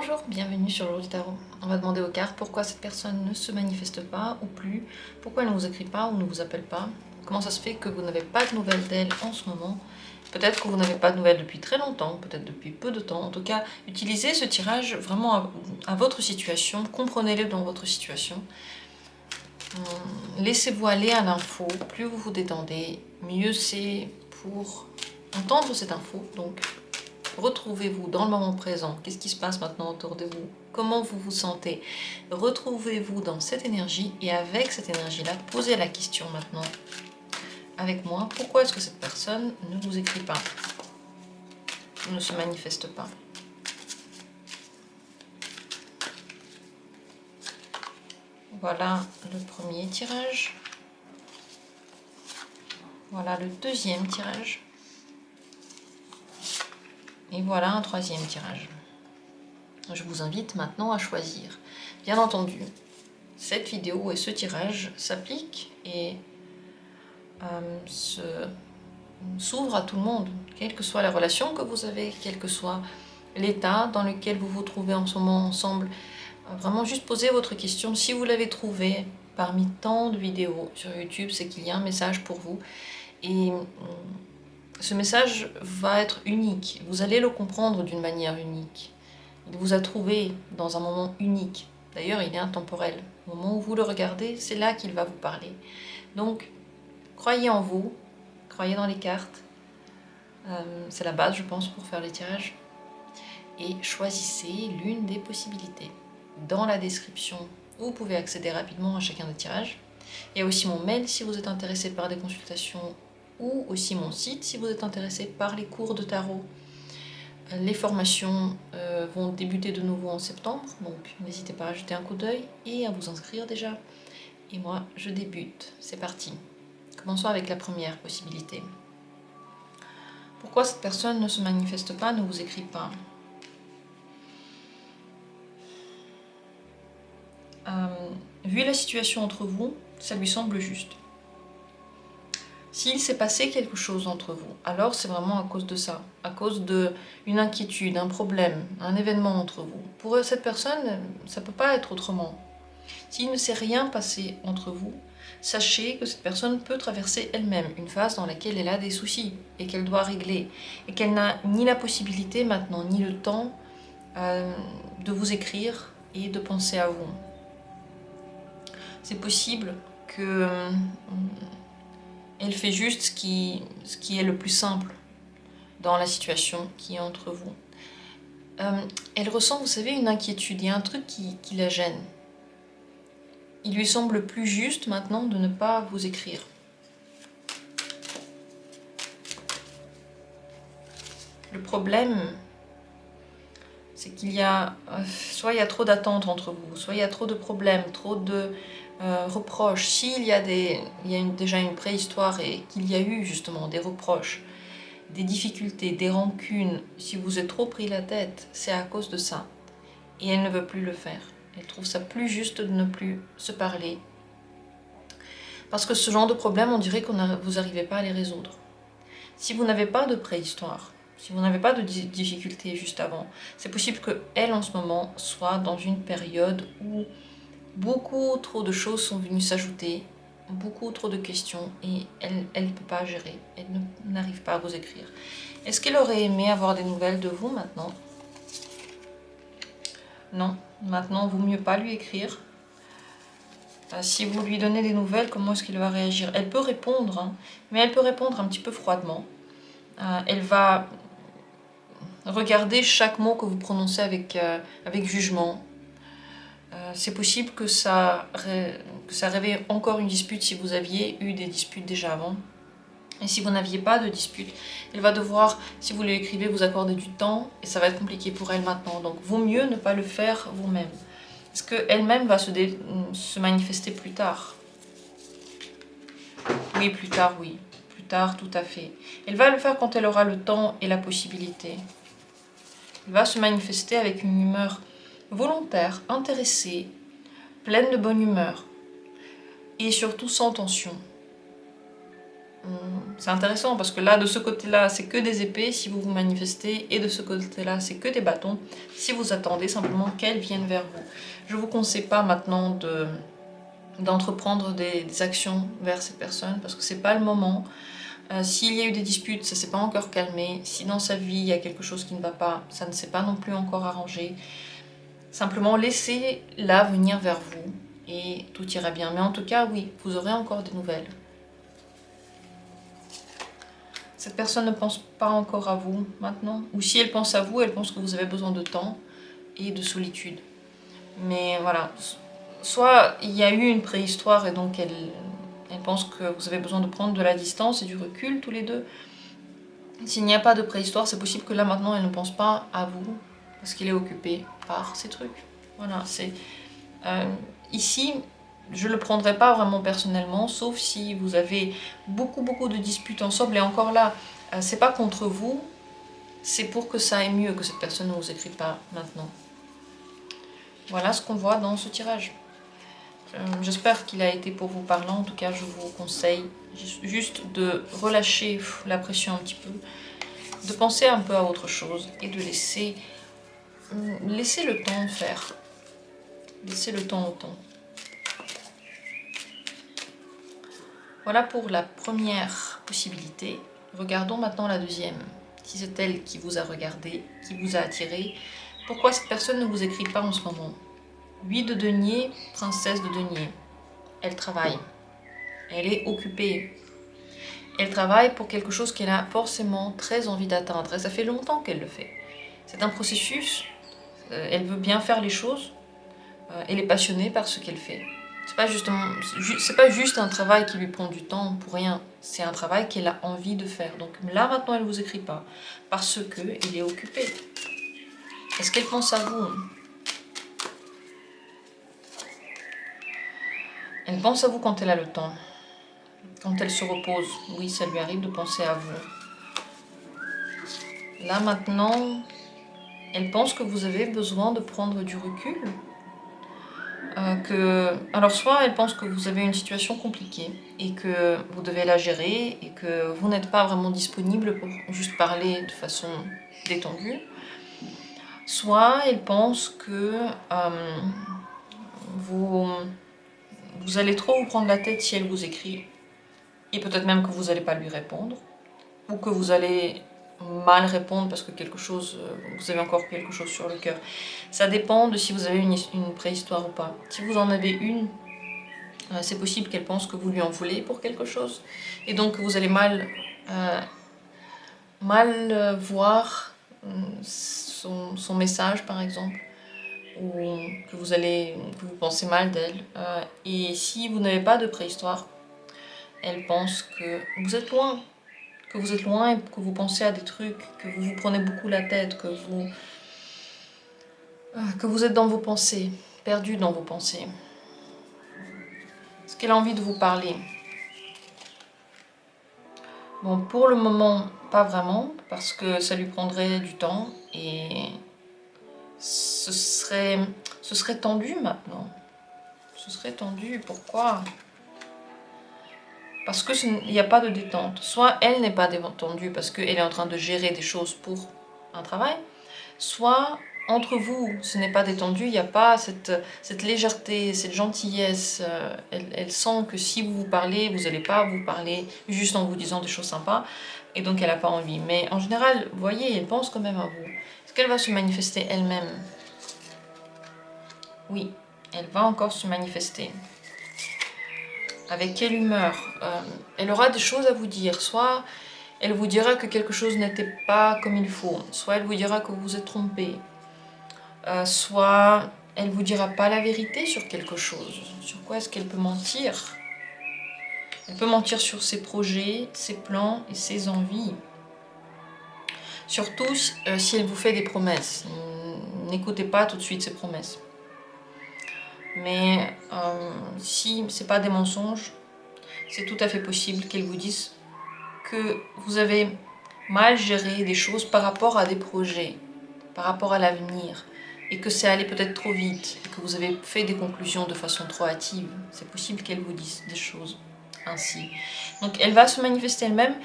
Bonjour, bienvenue sur le jour du tarot. On va demander aux cartes pourquoi cette personne ne se manifeste pas ou plus, pourquoi elle ne vous écrit pas ou ne vous appelle pas, comment ça se fait que vous n'avez pas de nouvelles d'elle en ce moment, peut-être que vous n'avez pas de nouvelles depuis très longtemps, peut-être depuis peu de temps. En tout cas, utilisez ce tirage vraiment à votre situation, comprenez-le dans votre situation. Laissez-vous aller à l'info, plus vous vous détendez, mieux c'est pour entendre cette info. Donc, retrouvez-vous dans le moment présent. Qu'est-ce qui se passe maintenant autour de vous? Comment vous vous sentez? Retrouvez-vous dans cette énergie et avec cette énergie-là, posez la question maintenant avec moi. Pourquoi est-ce que cette personne ne vous écrit pas? Ne se manifeste pas? Voilà le premier tirage. Voilà le deuxième tirage. Et voilà un troisième tirage. Je vous invite maintenant à choisir. Bien entendu, cette vidéo et ce tirage s'appliquent et s'ouvre à tout le monde, quelle que soit la relation que vous avez, quel que soit l'état dans lequel vous vous trouvez en ce moment ensemble. Vraiment juste posez votre question. Si vous l'avez trouvé parmi tant de vidéos sur YouTube, c'est qu'il y a un message pour vous. Et ce message va être unique. Vous allez le comprendre d'une manière unique. Il vous a trouvé dans un moment unique. D'ailleurs, il est intemporel. Au moment où vous le regardez, c'est là qu'il va vous parler. Donc, croyez en vous, croyez dans les cartes. C'est la base, je pense, pour faire les tirages. Et choisissez l'une des possibilités. Dans la description, vous pouvez accéder rapidement à chacun des tirages. Il y a aussi mon mail si vous êtes intéressé par des consultations ou aussi mon site si vous êtes intéressé par les cours de tarot. Les formations vont débuter de nouveau en septembre, donc n'hésitez pas à jeter un coup d'œil et à vous inscrire déjà. Et moi, je débute. C'est parti. Commençons avec la première possibilité. Pourquoi cette personne ne se manifeste pas, ne vous écrit pas? Vu la situation entre vous, ça lui semble juste. S'il s'est passé quelque chose entre vous, alors c'est vraiment à cause de ça, à cause d'une inquiétude, un problème, un événement entre vous. Pour cette personne, ça ne peut pas être autrement. S'il ne s'est rien passé entre vous, sachez que cette personne peut traverser elle-même une phase dans laquelle elle a des soucis et qu'elle doit régler, et qu'elle n'a ni la possibilité maintenant, ni le temps de vous écrire et de penser à vous. C'est possible que elle fait juste ce qui est le plus simple dans la situation qui est entre vous. Elle ressent, vous savez, une inquiétude, il y a un truc qui la gêne. Il lui semble plus juste maintenant de ne pas vous écrire. Le problème, c'est qu'il y a, soit il y a trop d'attentes entre vous, soit il y a trop de problèmes, trop de reproches. S'il y a, déjà une préhistoire et qu'il y a eu justement des reproches, des difficultés, des rancunes, si vous êtes trop pris la tête, c'est à cause de ça. Et elle ne veut plus le faire. Elle trouve ça plus juste de ne plus se parler. Parce que ce genre de problème, on dirait que vous n'arrivez pas à les résoudre. Si vous n'avez pas de préhistoire, si vous n'avez pas de difficultés juste avant, c'est possible qu'elle, en ce moment, soit dans une période où beaucoup trop de choses sont venues s'ajouter, beaucoup trop de questions, et elle ne peut pas gérer, elle n'arrive pas à vous écrire. Est-ce qu'elle aurait aimé avoir des nouvelles de vous maintenant? Non, maintenant, il vaut mieux pas lui écrire. Si vous lui donnez des nouvelles, comment est-ce qu'il va réagir? Elle peut répondre, hein, mais elle peut répondre un petit peu froidement. Elle va regarder chaque mot que vous prononcez avec jugement. C'est possible que ça réveille encore une dispute si vous aviez eu des disputes déjà avant. Et si vous n'aviez pas de dispute, elle va devoir, si vous lui écrivez, vous accorder du temps et ça va être compliqué pour elle maintenant. Donc, vaut mieux ne pas le faire vous-même. Est-ce qu'elle-même va se manifester plus tard? Oui, plus tard, oui. Plus tard, tout à fait. Elle va le faire quand elle aura le temps et la possibilité. Elle va se manifester avec une humeur volontaire, intéressée, pleine de bonne humeur et surtout sans tension. C'est intéressant parce que là, de ce côté-là, c'est que des épées si vous vous manifestez, et de ce côté-là, c'est que des bâtons si vous attendez simplement qu'elles viennent vers vous. Je ne vous conseille pas maintenant d'entreprendre des actions vers cette personne parce que c'est pas le moment. S'il y a eu des disputes, ça s'est pas encore calmé. Si dans sa vie, il y a quelque chose qui ne va pas, ça ne s'est pas non plus encore arrangé. Simplement, laissez-la venir vers vous et tout ira bien. Mais en tout cas, oui, vous aurez encore des nouvelles. Cette personne ne pense pas encore à vous maintenant. Ou si elle pense à vous, elle pense que vous avez besoin de temps et de solitude. Mais voilà, soit il y a eu une préhistoire et donc elle pense que vous avez besoin de prendre de la distance et du recul tous les deux. S'il n'y a pas de préhistoire, c'est possible que là maintenant elle ne pense pas à vous parce qu'il est occupé par ces trucs. Voilà, c'est... ici, je ne le prendrai pas vraiment personnellement, sauf si vous avez beaucoup de disputes ensemble. Et encore là, c'est pas contre vous, c'est pour que ça aille mieux que cette personne ne vous écrit pas maintenant. Voilà ce qu'on voit dans ce tirage. J'espère qu'il a été pour vous parlant. En tout cas, je vous conseille juste de relâcher la pression un petit peu, de penser un peu à autre chose et de laisser le temps faire. Laisser le temps au temps. Voilà pour la première possibilité. Regardons maintenant la deuxième. Si c'est elle qui vous a regardé, qui vous a attiré, pourquoi cette personne ne vous écrit pas en ce moment? 8 de denier, princesse de denier. Elle travaille. Elle est occupée. Elle travaille pour quelque chose qu'elle a forcément très envie d'atteindre. Et ça fait longtemps qu'elle le fait. C'est un processus. Elle veut bien faire les choses. Elle est passionnée par ce qu'elle fait. C'est pas juste un travail qui lui prend du temps pour rien. C'est un travail qu'elle a envie de faire. Donc là, maintenant, elle ne vous écrit pas. Parce qu'il est occupé. Est-ce qu'elle pense à vous? Elle pense à vous quand elle a le temps. Quand elle se repose. Oui, ça lui arrive de penser à vous. Là, maintenant, elle pense que vous avez besoin de prendre du recul. Alors soit elle pense que vous avez une situation compliquée et que vous devez la gérer et que vous n'êtes pas vraiment disponible pour juste parler de façon détendue. Soit elle pense que vous allez trop vous prendre la tête si elle vous écrit et peut-être même que vous n'allez pas lui répondre ou que vous allez mal répondre parce que vous avez encore quelque chose sur le cœur. Ça dépend de si vous avez une préhistoire ou pas. Si vous en avez une, c'est possible qu'elle pense que vous lui en voulez pour quelque chose et donc vous allez mal voir son message par exemple, ou que vous pensez mal d'elle. Et si vous n'avez pas de préhistoire, elle pense que vous êtes loin. Que vous êtes loin et que vous pensez à des trucs, que vous vous prenez beaucoup la tête, que vous êtes dans vos pensées, perdu dans vos pensées. Est-ce qu'elle a envie de vous parler? Bon, pour le moment, pas vraiment, parce que ça lui prendrait du temps et ce serait tendu maintenant. Ce serait tendu, pourquoi? Parce qu'il n'y a pas de détente. Soit elle n'est pas détendue parce qu'elle est en train de gérer des choses pour un travail, soit entre vous, ce n'est pas détendu, il n'y a pas cette légèreté, cette gentillesse. Elle sent que si vous vous parlez, vous n'allez pas vous parler juste en vous disant des choses sympas, et donc elle n'a pas envie. Mais en général, vous voyez, elle pense quand même à vous. Est-ce qu'elle va se manifester elle-même? Oui, elle va encore se manifester. Avec quelle humeur? Elle aura des choses à vous dire. Soit elle vous dira que quelque chose n'était pas comme il faut. Soit elle vous dira que vous vous êtes trompé. Soit elle vous dira pas la vérité sur quelque chose. Sur quoi est-ce qu'elle peut mentir? Elle peut mentir sur ses projets, ses plans et ses envies. Surtout si elle vous fait des promesses. N'écoutez pas tout de suite ses promesses. Mais si ce n'est pas des mensonges, c'est tout à fait possible qu'elle vous dise que vous avez mal géré des choses par rapport à des projets, par rapport à l'avenir, et que c'est allé peut-être trop vite, et que vous avez fait des conclusions de façon trop hâtive. C'est possible qu'elle vous dise des choses ainsi. Donc elle va se manifester elle-même,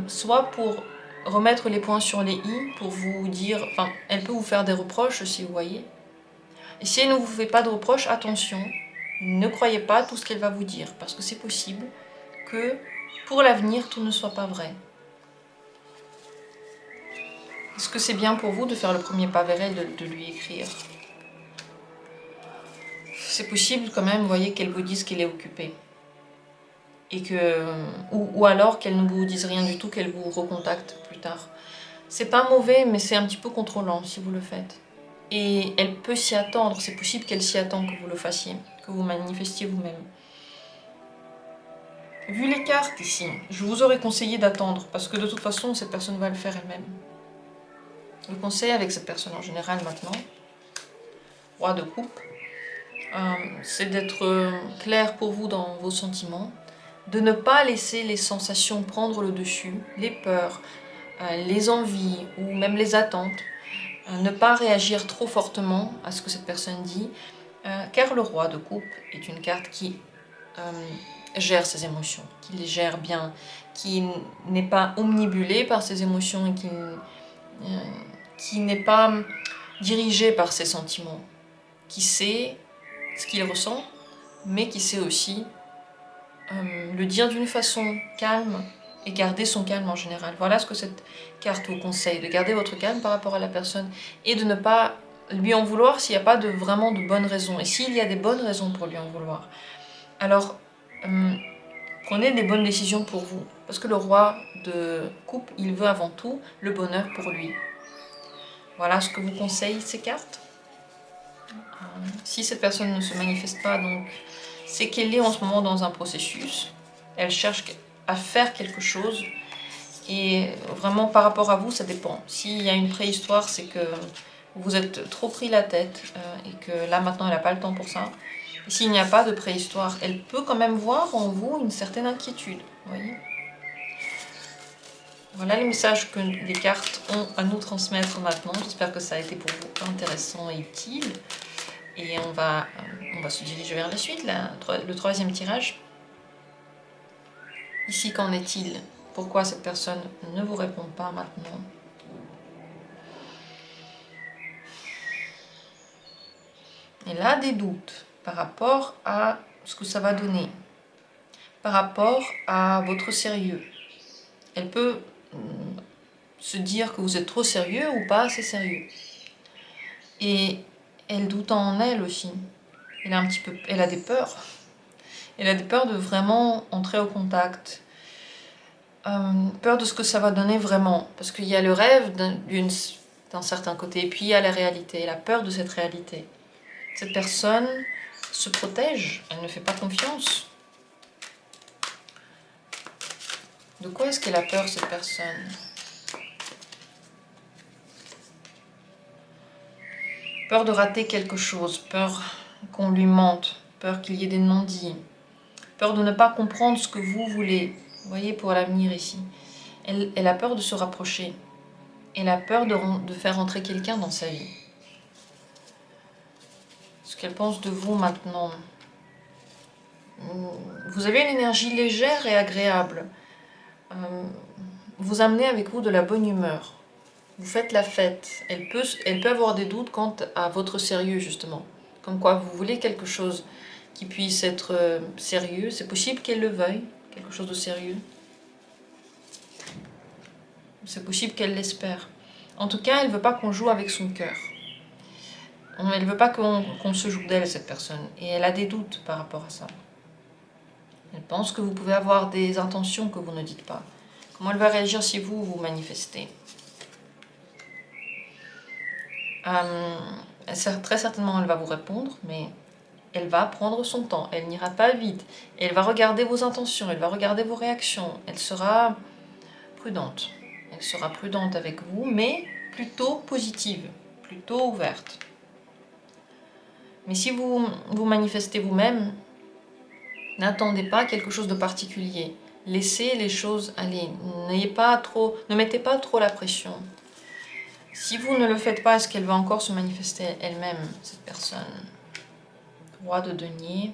soit pour remettre les points sur les i, pour vous dire, enfin, elle peut vous faire des reproches si vous voyez. Et si elle ne vous fait pas de reproches, attention, ne croyez pas tout ce qu'elle va vous dire, parce que c'est possible que pour l'avenir, tout ne soit pas vrai. Est-ce que c'est bien pour vous de faire le premier pas vers elle, de lui écrire? C'est possible quand même, vous voyez, qu'elle vous dise qu'elle est occupée. Et que, ou alors qu'elle ne vous dise rien du tout, qu'elle vous recontacte plus tard. C'est pas mauvais, mais c'est un petit peu contrôlant si vous le faites. Et elle peut s'y attendre, c'est possible qu'elle s'y attend que vous le fassiez, que vous manifestiez vous-même. Vu les cartes ici, je vous aurais conseillé d'attendre, parce que de toute façon, cette personne va le faire elle-même. Le conseil avec cette personne en général maintenant, roi de coupe, c'est d'être clair pour vous dans vos sentiments, de ne pas laisser les sensations prendre le dessus, les peurs, les envies ou même les attentes, ne pas réagir trop fortement à ce que cette personne dit, car le roi de coupe est une carte qui gère ses émotions, qui les gère bien, qui n'est pas omnibulé par ses émotions et qui n'est pas dirigé par ses sentiments, qui sait ce qu'il ressent, mais qui sait aussi le dire d'une façon calme et garder son calme en général. Voilà ce que cette carte vous conseille, de garder votre calme par rapport à la personne et de ne pas lui en vouloir s'il n'y a pas vraiment de bonnes raisons. Et s'il y a des bonnes raisons pour lui en vouloir, alors prenez des bonnes décisions pour vous. Parce que le roi de coupe, il veut avant tout le bonheur pour lui. Voilà ce que vous conseillent ces cartes. Si cette personne ne se manifeste pas, donc c'est qu'elle est en ce moment dans un processus. Elle cherche à faire quelque chose. Et vraiment, par rapport à vous, ça dépend. S'il y a une préhistoire, c'est que vous êtes trop pris la tête et que là, maintenant, elle n'a pas le temps pour ça. Et s'il n'y a pas de préhistoire, elle peut quand même voir en vous une certaine inquiétude. Vous voyez ? Voilà les messages que les cartes ont à nous transmettre maintenant. J'espère que ça a été pour vous intéressant et utile. Et on va se diriger vers la suite, le troisième tirage. Ici, qu'en est-il? Pourquoi cette personne ne vous répond pas maintenant? Elle a des doutes par rapport à ce que ça va donner, par rapport à votre sérieux. Elle peut se dire que vous êtes trop sérieux ou pas assez sérieux. Et elle doute en elle aussi. Elle a des peurs. Elle a des peurs de vraiment entrer au contact. Peur de ce que ça va donner vraiment. Parce qu'il y a le rêve d'un certain côté, et puis il y a la réalité, la peur de cette réalité. Cette personne se protège, elle ne fait pas confiance. De quoi est-ce qu'elle a peur, cette personne? Peur de rater quelque chose, peur qu'on lui mente, peur qu'il y ait des non-dits, peur de ne pas comprendre ce que vous voulez. Vous voyez, pour l'avenir ici. Elle a peur de se rapprocher. Elle a peur de faire entrer quelqu'un dans sa vie. Ce qu'elle pense de vous maintenant. Vous avez une énergie légère et agréable. Vous amenez avec vous de la bonne humeur. Vous faites la fête. Elle peut avoir des doutes quant à votre sérieux, justement. Comme quoi, vous voulez quelque chose qui puisse être sérieux. C'est possible qu'elle le veuille, quelque chose de sérieux. C'est possible qu'elle l'espère. En tout cas, elle ne veut pas qu'on joue avec son cœur. Elle ne veut pas qu'on se joue d'elle, cette personne. Et elle a des doutes par rapport à ça. Elle pense que vous pouvez avoir des intentions que vous ne dites pas. Comment elle va réagir si vous manifestez? Très certainement, elle va vous répondre, mais elle va prendre son temps. Elle n'ira pas vite. Elle va regarder vos intentions, elle va regarder vos réactions. Elle sera prudente. Elle sera prudente avec vous, mais plutôt positive, plutôt ouverte. Mais si vous manifestez vous-même, n'attendez pas quelque chose de particulier. Laissez les choses aller. Ne mettez pas trop la pression. Si vous ne le faites pas, est-ce qu'elle va encore se manifester elle-même, cette personne? Roi de denier.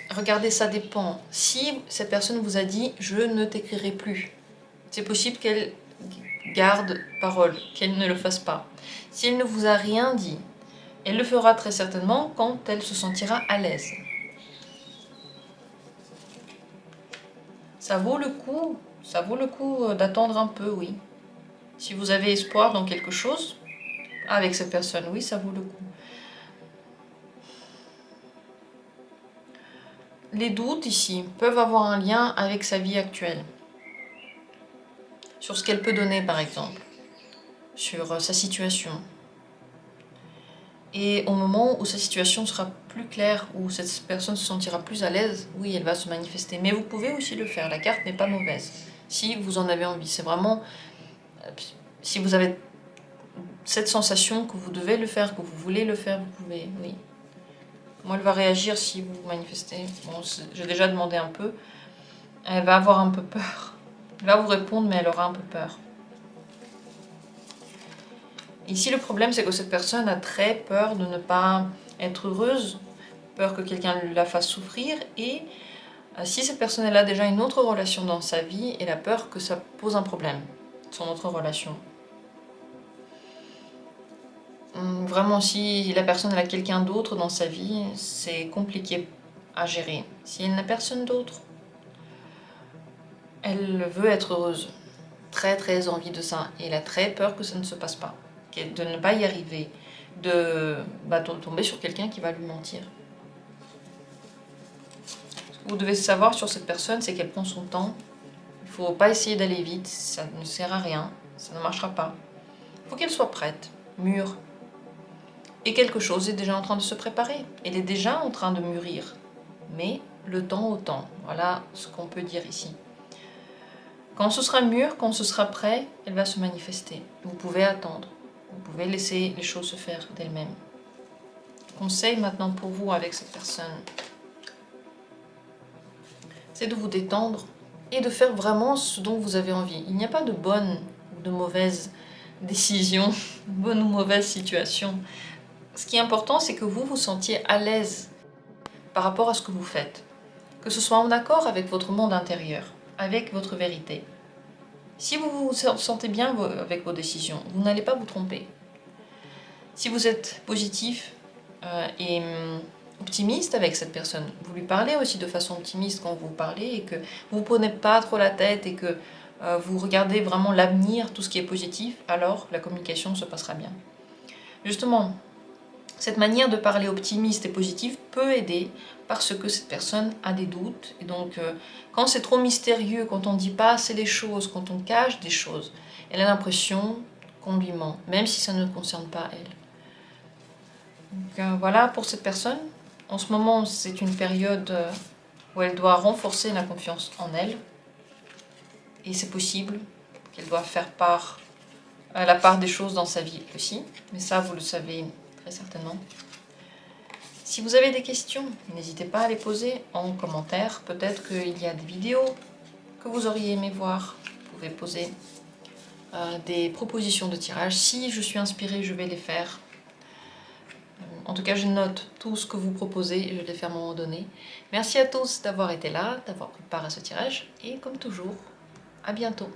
regardez, ça dépend. Si cette personne vous a dit « je ne t'écrirai plus », c'est possible qu'elle garde parole, qu'elle ne le fasse pas. Si elle ne vous a rien dit, elle le fera très certainement quand elle se sentira à l'aise. Ça vaut le coup d'attendre un peu, oui. Si vous avez espoir dans quelque chose, avec cette personne, oui, ça vaut le coup. Les doutes ici peuvent avoir un lien avec sa vie actuelle. Sur ce qu'elle peut donner, par exemple. Sur sa situation. Et au moment où sa situation sera plus claire, où cette personne se sentira plus à l'aise, oui, elle va se manifester. Mais vous pouvez aussi le faire, la carte n'est pas mauvaise. Si vous en avez envie, c'est vraiment... Si vous avez cette sensation que vous devez le faire, que vous voulez le faire, vous pouvez, oui. Comment elle va réagir si vous manifestez? Bon, j'ai déjà demandé un peu. Elle va avoir un peu peur. Elle va vous répondre, mais elle aura un peu peur. Ici, le problème, c'est que cette personne a très peur de ne pas être heureuse, peur que quelqu'un la fasse souffrir, et si cette personne elle a déjà une autre relation dans sa vie, elle a peur que ça pose un problème, son autre relation. Vraiment, si la personne elle a quelqu'un d'autre dans sa vie, c'est compliqué à gérer. Si elle n'a personne d'autre, elle veut être heureuse, très envie de ça, et elle a très peur que ça ne se passe pas, de ne pas y arriver, de tomber sur quelqu'un qui va lui mentir. Ce que vous devez savoir sur cette personne, c'est qu'elle prend son temps. Il ne faut pas essayer d'aller vite, ça ne sert à rien, ça ne marchera pas. Il faut qu'elle soit prête, mûre. Et quelque chose est déjà en train de se préparer. Elle est déjà en train de mûrir. Mais le temps au temps, voilà ce qu'on peut dire ici. Quand ce sera mûr, quand ce sera prêt, elle va se manifester. Vous pouvez attendre. Vous pouvez laisser les choses se faire d'elles-mêmes. Conseil maintenant pour vous avec cette personne, c'est de vous détendre et de faire vraiment ce dont vous avez envie. Il n'y a pas de bonne ou de mauvaise décision, bonne ou mauvaise situation. Ce qui est important, c'est que vous vous sentiez à l'aise par rapport à ce que vous faites. Que ce soit en accord avec votre monde intérieur, avec votre vérité. Si vous vous sentez bien avec vos décisions, vous n'allez pas vous tromper. Si vous êtes positif et optimiste avec cette personne, vous lui parlez aussi de façon optimiste quand vous parlez et que vous ne prenez pas trop la tête et que vous regardez vraiment l'avenir, tout ce qui est positif, alors la communication se passera bien. Justement, cette manière de parler optimiste et positive peut aider parce que cette personne a des doutes. Et donc, quand c'est trop mystérieux, quand on ne dit pas assez les choses, quand on cache des choses, elle a l'impression qu'on lui ment, même si ça ne concerne pas elle. Donc, voilà pour cette personne. En ce moment, c'est une période où elle doit renforcer la confiance en elle. Et c'est possible qu'elle doit faire la part des choses dans sa vie aussi. Mais ça, vous le savez très certainement. Si vous avez des questions, n'hésitez pas à les poser en commentaire. Peut-être qu'il y a des vidéos que vous auriez aimé voir. Vous pouvez poser des propositions de tirage. Si je suis inspirée, je vais les faire. En tout cas, je note tout ce que vous proposez et je les fais à un moment donné. Merci à tous d'avoir été là, d'avoir pris part à ce tirage. Et comme toujours, à bientôt.